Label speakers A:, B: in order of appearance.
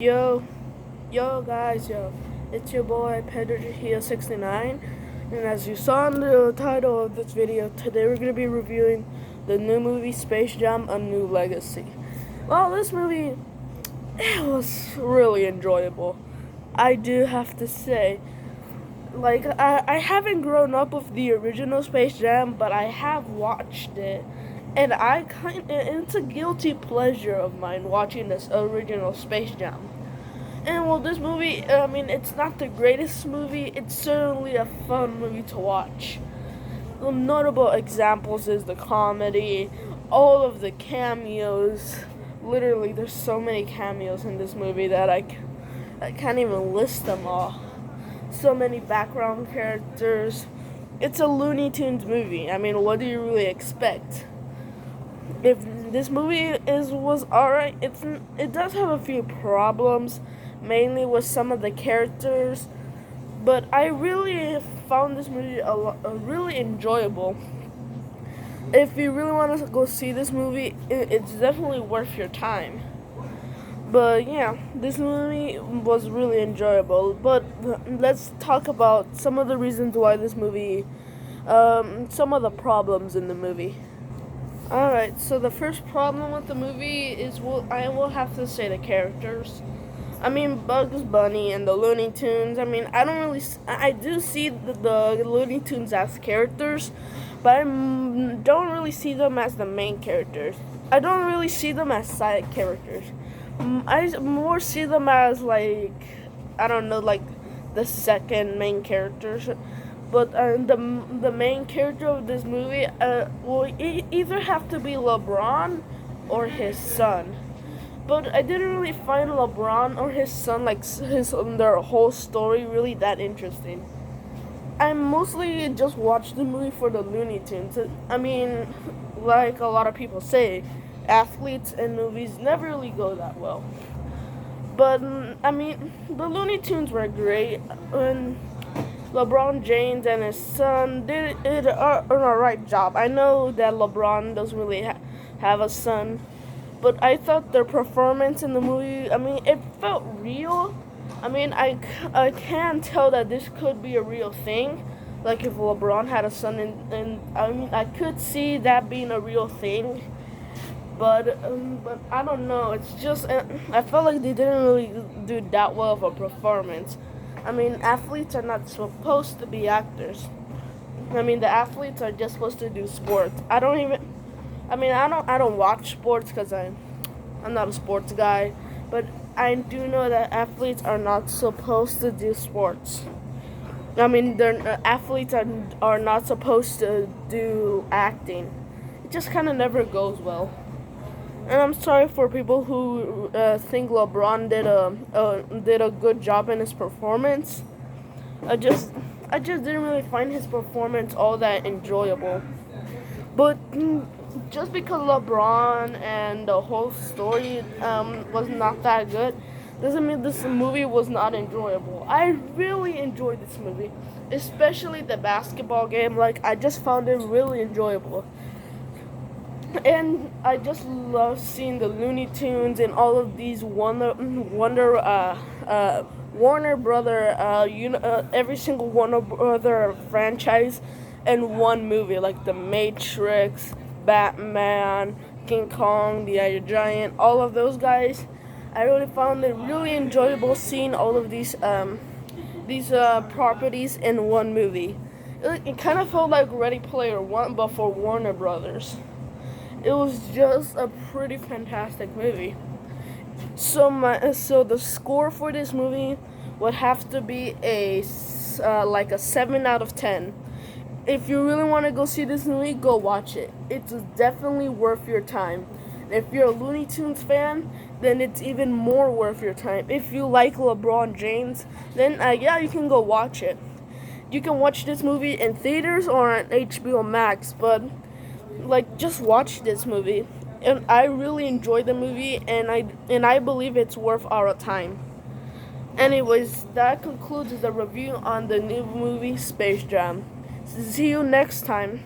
A: Yo, yo guys, it's your boy Pedro here 69, and as you saw in the title of this video, today we're going to be reviewing the new movie Space Jam: A New Legacy. Well, this movie, it was really enjoyable. I do have to say, I haven't grown up with the original Space Jam, but I have watched it, and it's a guilty pleasure of mine watching this original Space Jam. And well, this movie, it's not the greatest movie. It's certainly a fun movie to watch. Notable examples is the comedy, all of the cameos. Literally, there's so many cameos in this movie that I can't even list them all. So many background characters. It's a Looney Tunes movie. I mean, what do you really expect? If this movie was alright, it does have a few problems, mainly with some of the characters, but I really found this movie really enjoyable. If you really want to go see this movie, it's definitely worth your time. But yeah, this movie was really enjoyable. But let's talk about some of the reasons why this movie, some of the problems in the movie. Alright, so the first problem with the movie is, I will have to say the characters. I mean, Bugs Bunny and the Looney Tunes. I do see the Looney Tunes as characters, but I don't really see them as the main characters. I don't really see them as side characters. I more see them as, like, I don't know, like the second main characters. But the main character of this movie will either have to be LeBron or his son. But I didn't really find LeBron or his son, like their whole story, really that interesting. I mostly just watched the movie for the Looney Tunes. I mean, like a lot of people say, athletes in movies never really go that well. But the Looney Tunes were great, and LeBron James and his son did an alright job. I know that LeBron doesn't really have a son, but I thought their performance in the movie, it felt real. I can tell that this could be a real thing. Like if LeBron had a son, and I could see that being a real thing. But I don't know. It's just I felt like they didn't really do that well of a performance. Athletes are not supposed to be actors. The athletes are just supposed to do sports. I don't watch sports because I'm not a sports guy, but I do know that athletes are not supposed to do sports. Athletes are not supposed to do acting. It just kind of never goes well. And I'm sorry for people who think LeBron did a good job in his performance. I just didn't really find his performance all that enjoyable. But just because LeBron and the whole story was not that good, doesn't mean this movie was not enjoyable. I really enjoyed this movie, especially the basketball game. Like, I just found it really enjoyable. And I just love seeing the Looney Tunes and all of these Warner Brother, every single Warner Brother franchise in one movie, like The Matrix, Batman, King Kong, The Iron Giant, all of those guys. I really found it really enjoyable seeing all of these properties in one movie. It kind of felt like Ready Player One, but for Warner Brothers. It was just a pretty fantastic movie. So the score for this movie would have to be like a 7 out of 10. If you really want to go see this movie, go watch it. It's definitely worth your time. If you're a Looney Tunes fan, then it's even more worth your time. If you like LeBron James, then you can go watch it. You can watch this movie in theaters or on HBO Max, but just watch this movie. And I really enjoyed the movie, and I believe it's worth our time. Anyways, that concludes the review on the new movie Space Jam. See you next time.